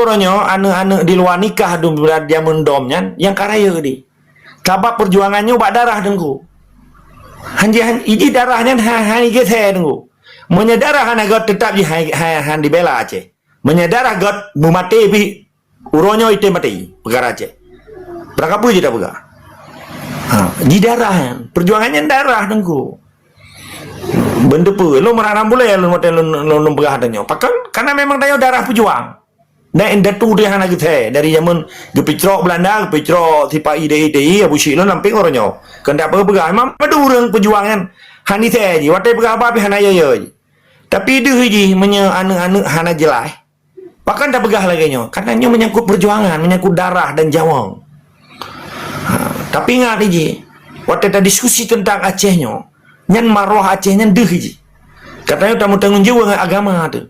orangnya anak-anak di luar nikah dia mendomnya yang karaya di. Sebab perjuangannya bak darah dengku. Ini darahnya hani gethe dengku. Menyedarah anak tetap han dibela Aceh. Menyedarah got mati bi uronyo itu mati perkara Aceh. Berapa je dah pegah. Di darah perjuangannya darah dengku. Benda pe lo merana boleh lo pegah danyo. Pakan karena memang dayo darah pejuang. Nah, indah tu dia hana gitu dari zaman gepicrok Belanda, gepicrok tipa ide Abu Syilon lamping orangnya. Kendak apa pegah, memang ada orang perjuangan hani teh je, watai pegah apa hana ya. Tapi dia je anak-anak hana jelas. Bahkan dah pegah lagi nyo, katanya menyangkut perjuangan, menyangkut darah dan jawang. Tapi ingat je, watai dah diskusi tentang Aceh nyo, nyan maruah Aceh nyan deh je. Katanya tamu tanggung jawab dengan agama tu.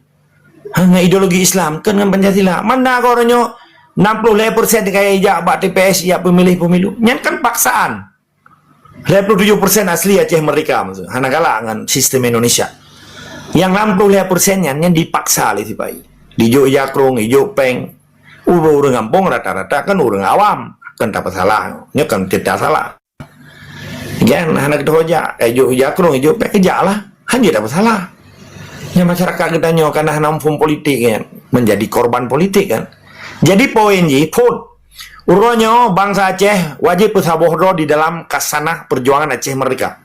Hanya ideologi Islam kan dengan Pancasila. Mana kau orangnya 60% kayak ijak bak TPS ya pemilih-pemilu. Nyan kan paksaan. 57% asli Aceh merdeka maksud. Hana galak dengan sistem Indonesia. Yang 60% nyan dipaksa oleh tipai. Di Jok Jakrung, di Jok Peng. Orang kampung rata-rata kan orang awam. Kan tak salah. Nya kan tidak salah. Kan hana kita hoja. Jok Jakrung, Jok Peng ejak lah. Hanya tak salah. Ya masyarakat kita nyo karena nampung politik kan menjadi korban politik kan. Jadi poin ji pun uronyo bangsa Aceh wajib bersabohro di dalam kasanah perjuangan Aceh merdeka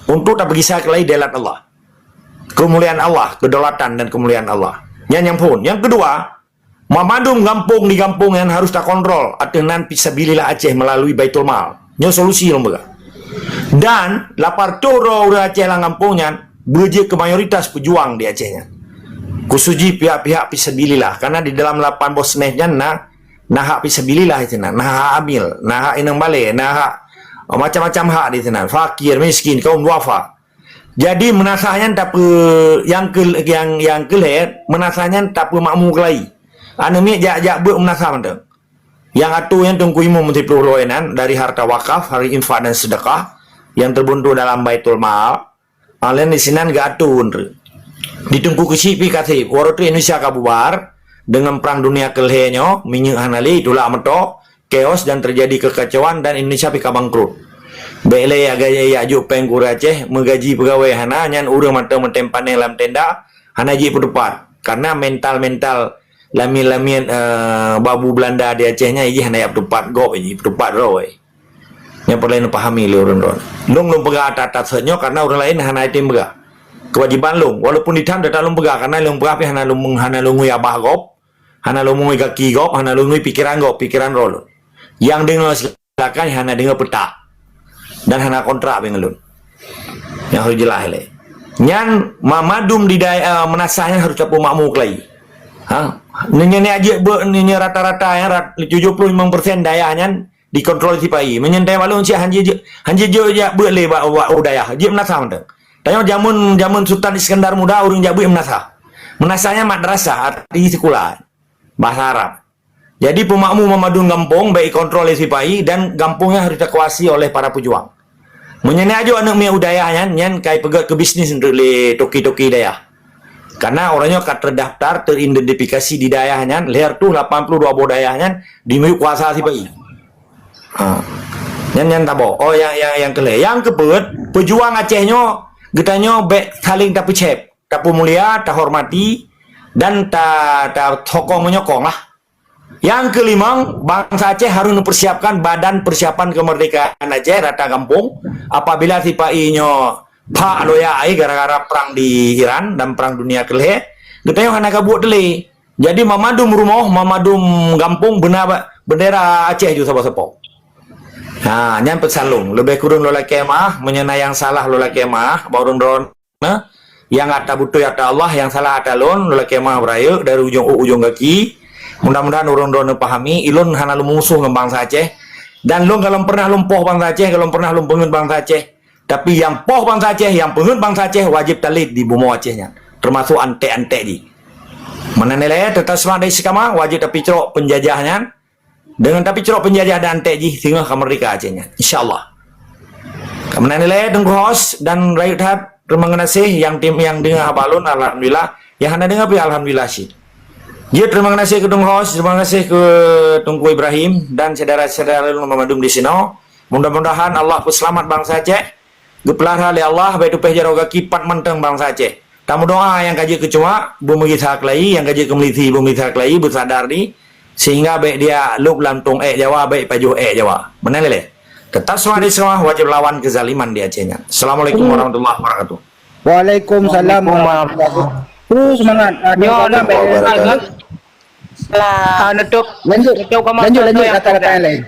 untuk tak bergisah kelai delat Allah, kemuliaan Allah, kedaulatan dan kemuliaan Allah. Yang pun yang kedua, Mamadum gampung di gampung yang harus tak kontrol atenan pisabilillah Aceh melalui Baitul Mal. Nyo solusi lembaga. Dan lapar toro udah Aceh lang gampungnya berje ke mayoritas pejuang di Acehnya. Kusuji pihak-pihak fisabilillah karena di dalam 8 bos nehnya nah hak fisabilillah itu nah hak amil, nah hak inang balik, nah hak macam-macam hak di sana. Fakir, miskin, kaum duafa. Jadi menasahnya tak yang kelet menasahnya tak makmu kelai. Anu mi jak buat menasah mantap. Yang atu yang tunggu imam menteri perloenan dari harta wakaf, hari infak dan sedekah yang terbuntu dalam Baitul Mal. Alen di sini enggak atun. Ditunggu kesipi katip. Waktu Indonesia kabubar dengan perang dunia kelhenyo minyak hanali itulah meto chaos dan terjadi kekacauan dan Indonesia pika bangkrut. Bele agaya ya juk pengkur Aceh menggaji pegawai hana nyan urang mata mentempaneng dalam tenda hana ji pedepat karena mental lami-lami babu Belanda di Acehnya ini hana ya pedepat go ini pedepat roy. Yang perlu pahami oleh orang-orang. Long pegah atas senyo karena orang lain hana itim pegah. Kewajiban long walaupun ditam datang long pegah karena long pegah hana long ngui abah gop, hana long ngui kaki gop, hana long ngui pikiran gop, pikiran rol. Yang dengar silakan hana dengar peta. Dan hana kontrak bengelun. Yang harus jelas le. Nyan mamadum di menasahnya harus capu makmu kelai. Ni aja ni rata-rata yang 75% dayanya dikontrol tipai menyentai malung si hanje jo ya buat le ba udaya je menasah mendeng tanya zaman Sultan Iskandar Muda urang jabu menasahnya madrasah arti sekolah bahasa Arab. Jadi pemakmu memadun gampung baik kontrol tipai dan gampungnya harus dikuasai oleh para pejuang menyenai aja anak mi udayanya nyan kai pegat ke bisnis untuk le toki-toki daya karena orangnya terdaftar teridentifikasi di dayahnya leher tuh 82 bodayahnya dimiliki kuasa tipai. Nyan tabo. Oh yang kele. Yang kebet pejuang Acehnya getanya baik saling tapi cep, tak mulia, tak hormati dan tak sokong menyokong lah. Yang kelima, bangsa Aceh harus mempersiapkan badan persiapan kemerdekaan Aceh rata kampung apabila tipai-nya pak loya ai gara-gara perang di Iran dan perang dunia kelih. Getanya hana kabut dele. Jadi mamadum rumah, mamadum gampung benar bendera Aceh juga sapa-sapa. Nah, nyan pesalung lebih kurang lola kemah menyenai yang salah lola kemah baurun ron yang ada butuh ada Allah yang salah ada lon lola kemah beraya dari ujung kaki mudah-mudahan urun-urun pahami ilun hana lumungsuh ng bangsa Aceh dan lon kalau pernah lumpoh bangsa Aceh kalau pernah lumpungun bangsa Aceh tapi yang poh bangsa Aceh yang penghun bangsa Aceh wajib talit di bumi Acehnya termasuk ante-ante di mana nilai tetap semua dari sekama wajib tapi cerok penjajahnya dengan tapi cerok penjajah dan teji sehingga kemerdekaan Acehnya insyaallah. Kemudian nilai tunggu host dan rakyat hat terima kasih yang tim yang dengar abalun alhamdulillah yang anda dengar alhamdulillah sih. Ya, terima kasih ke Tung Host, terima kasih ke Tungku Ibrahim dan saudara-saudara Muhammadum di sini. Mudah-mudahan Allah selamat bangsa Aceh. Gepelihara oleh Allah, baik tu jaroga kipat menteng bangsa Aceh. Tamu doa yang kaji kecuma, bumi kita kelai, yang kaji kemeliti bumi kita kelai, bersadar ni, sehingga baik dia luk lantung Jawa, baik paju Jawa. Benar lele? Tetap semua di semua wajib lawan kezaliman di Acehnya. Assalamualaikum warahmatullahi wabarakatuh. Waalaikumsalam warahmatullahi wabarakatuh. Semangat. Lah, Lanjut kata-kata yang lain.